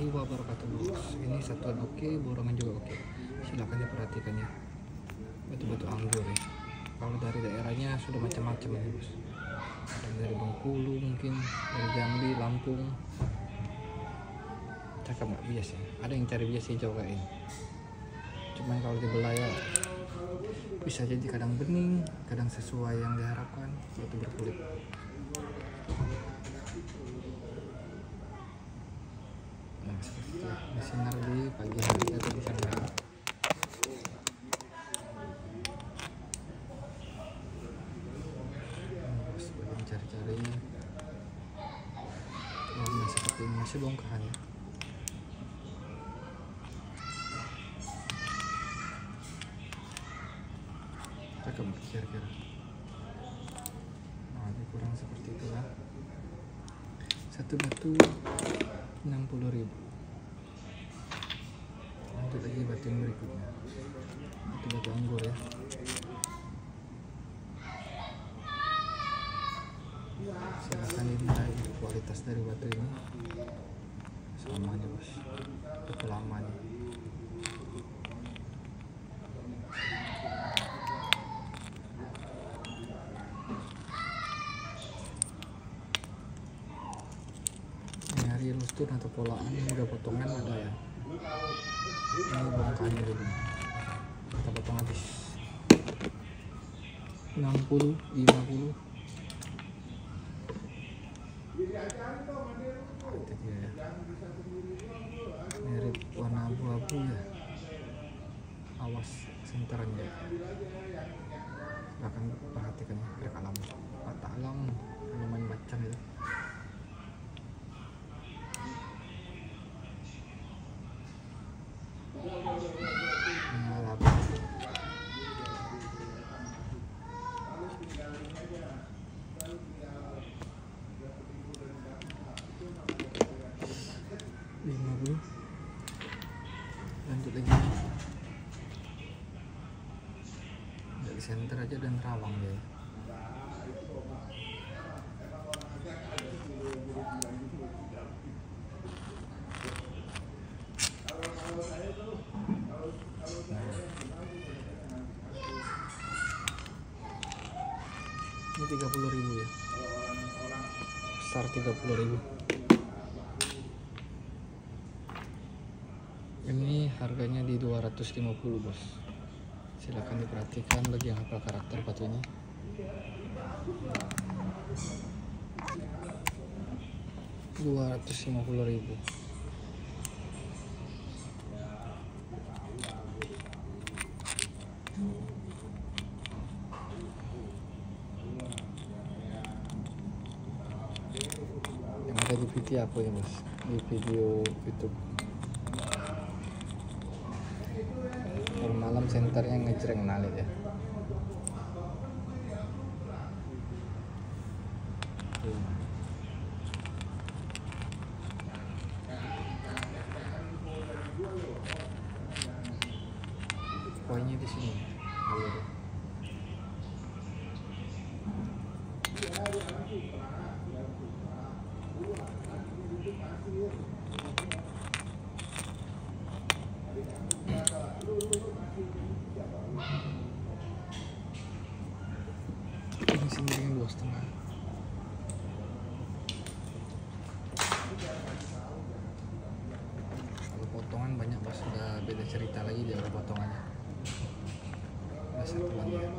warahmatullahi wabarakatuh bos. Ini satuan oke, borongan juga oke. Silahkan diperhatikan ya. Batu-batu anggur ya. Kalau dari daerahnya sudah macam-macam ya bos. Ada dari Bengkulu mungkin, dari Jambi, Lampung. Cakep nggak bias ya? Ada yang cari bias hijau kayak ini. Cuman kalau di Belaya bisa jadi kadang bening, kadang sesuai yang diharapkan. Batu berkulit. Nah, seperti itu. Bersinar di pagi hari atau di siang hari. Terus mencari-cari warna seperti ini, masih bongkahan ya. Cakep kira-kira. Nah, ini kurang seperti itu lah. Satu batu 60.000. Lanjut lagi batu yang berikutnya. Batu anggur ya. Silahkan dinilai kualitas dari batu ini. Sama aja bos. Cukup lama nih. Nyari lustun atau polaan udah potongan ada ya. Ini bongkahan dulu. Kita potong habis 60, 50. Itu dia ya. Mirip warna abu-abu ya. Awas senterannya. Silahkan perhatikan ya, gerak alam. Mata alam lumayan macan itu. Laba. Lanjut lagi. Dari center aja dan rawang deh. Ini 30.000 ya. Besar 30.000. Ini harganya di 250 bos. Silahkan diperhatikan bagi yang hafal karakter batu ini. Rp250.000. Yang ada di video apa ya bos? Di video YouTube. Kalau malam senternya ngejreng nalit ya. Poinnya di sini. Ini sendiri 2,5. Kalau potongan banyak pas sudah beda cerita lagi dia potongannya. Ada satuan ya.